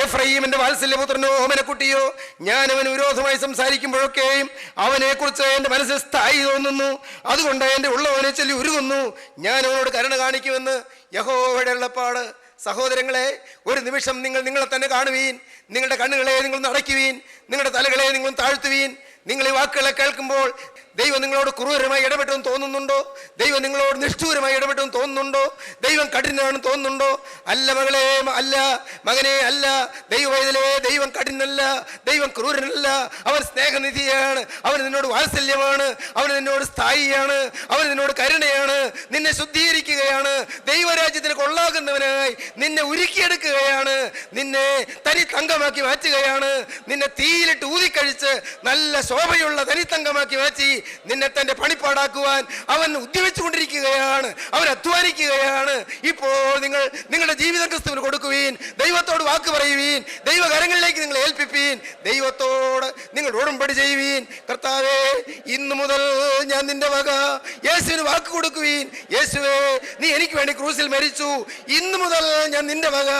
എഫ്രയീമിന്റെ വാത്സല്യപുത്രനോ ഓമനക്കുട്ടിയോ, ഞാൻ അവന് വിരോധമായി സംസാരിക്കുമ്പോഴൊക്കെയും അവനെക്കുറിച്ച് എൻ്റെ മനസ്സിൽ സ്ഥായി തോന്നുന്നു. അതുകൊണ്ട് എൻ്റെ ഉള്ളവനെ ചൊല്ലി ഉരുകുന്നു. ഞാൻ അവനോട് കരുണ കാണിക്കുമെന്ന് യഹോവയുടെ അരുളപ്പാട്. സഹോദരങ്ങളെ, ഒരു നിമിഷം നിങ്ങളെ തന്നെ കാണുവീൻ. നിങ്ങളുടെ കണ്ണുകളെ നിങ്ങൾ അടയ്ക്കുവീൻ. നിങ്ങളുടെ തലകളെ നിങ്ങൾ താഴ്ത്തുവീൻ. നിങ്ങൾ ഈ വാക്കുകളെ കേൾക്കുമ്പോൾ ദൈവം നിങ്ങളോട് ക്രൂരമായി ഇടപെട്ടെന്ന് തോന്നുന്നുണ്ടോ? ദൈവം നിങ്ങളോട് നിഷ്ഠൂരമായി ഇടപെട്ടെന്ന് തോന്നുന്നുണ്ടോ? ദൈവം കഠിനാണെന്ന് തോന്നുന്നുണ്ടോ? അല്ല മകളെ, അല്ല മകനെ, അല്ല ദൈവവൈതലേ. ദൈവം കഠിനല്ല, ദൈവം ക്രൂരനല്ല. അവൻ സ്നേഹനിധിയാണ്. അവൻ നിന്നോട് വാത്സല്യമാണ്. അവൻ നിന്നോട് സ്ഥായിയാണ്. അവൻ നിന്നോട് കരുണയാണ്. നിന്നെ ശുദ്ധീകരിക്കുകയാണ്. ദൈവരാജ്യത്തിന് കൊള്ളാകുന്നവനായി നിന്നെ ഉരുക്കിയെടുക്കുകയാണ്. നിന്നെ തനി തങ്കമാക്കി മാറ്റുകയാണ്. നിന്നെ തീയിലിട്ട് ഊതിക്കഴിച്ച് നല്ല ശോഭയുള്ള തനിത്തങ്കമാക്കി മാറ്റി നിന്നെ തന്റെ പണിപ്പാടാക്കുവാൻ അവൻ ഉദ്യമിച്ചു കൊണ്ടിരിക്കുകയാണ്. അവൻ അധ്വാനിക്കുകയാണ്. ഇപ്പോൾ നിങ്ങളുടെ ജീവിതം ക്രിസ്തുവിന് കൊടുക്കുവീൻ. ദൈവത്തോട് വാക്ക് പറയുവീൻ. ദൈവകരങ്ങളിലേക്ക് നിങ്ങൾ ഏൽപ്പിപ്പീൻ. ദൈവത്തോട് നിങ്ങൾ ഉടമ്പടി ചെയ്യുവീൻ. കർത്താവേ, ഇന്നു മുതൽ ഞാൻ നിന്റെ വക യേശുവിന് വാക്ക് കൊടുക്കുവീൻ. യേശുവേ, നീ എനിക്ക് വേണ്ടി ക്രൂസിൽ മരിച്ചു. ഇന്നു മുതൽ ഞാൻ നിന്റെ വക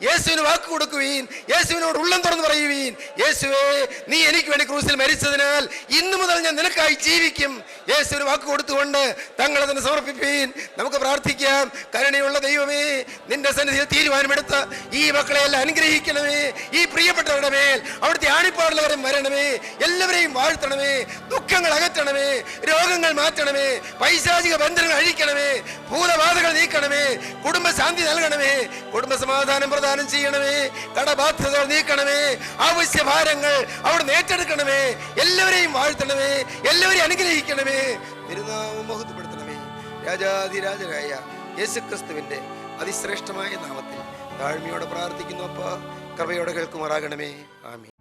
യേശുവിന് വാക്ക് കൊടുക്കുവീൻ. യേശുവിനോട് ഉള്ളം തുറന്ന് പറയുവീൻ. യേശുവേ, നീ എനിക്ക് വേണ്ടി ക്രൂസിൽ മരിച്ചതിനാൽ ഇന്നു മുതൽ ഞാൻ നിനക്കായി ജീവിക്കും. യേശുവിന് വാക്ക് കൊടുത്തുകൊണ്ട് തങ്ങളെ തന്നെ സമർപ്പിപ്പീൻ. നമുക്ക് പ്രാർത്ഥിക്കാം. കരുണയുള്ള ദൈവമേ, നിന്റെ സന്നിധിയിൽ തീരുമാനമെടുത്ത ഈ മക്കളെ എല്ലാം അനുഗ്രഹിക്കണമേ. ഈ പ്രിയപ്പെട്ടവരുടെ മേൽ അവിടുത്തെ ആണിപ്പാടുള്ളവരും വരണമേ. എല്ലാവരെയും വാഴ്ത്തണമേ. ദുഃഖങ്ങൾ അകറ്റണമേ. രോഗങ്ങൾ മാറ്റണമേ. പൈശാചിക ബന്ധനങ്ങൾ അഴിക്കണമേ. ഭൂതബാധകൾ നീക്കണമേ. കുടുംബശാന്തി നൽകണമേ. കുടുംബ സമാധാനം പ്രദാനം ചെയ്യണമേ. കടബാധ്യതകൾ നീക്കണമേ. ആവശ്യഭാരങ്ങൾ അവിടെ ഏറ്റെടുക്കണമേ. എല്ലാവരെയും വാഴ്ത്തണമേ. എല്ലാവരെയും അനുഗ്രഹിക്കണമേ. തിരുനാമം മഹത്വപ്പെടുത്തണമേ. രാജാധിരാജനായ യേശുക്രിസ്തുവിന്റെ അതിശ്രേഷ്ഠമായ നാമത്തിൽ താഴ്മയോടെ പ്രാർത്ഥിക്കുന്നു. അപ്പ കൃപയോടെ കേൾക്കുമാറാകണമേ. ആമീൻ.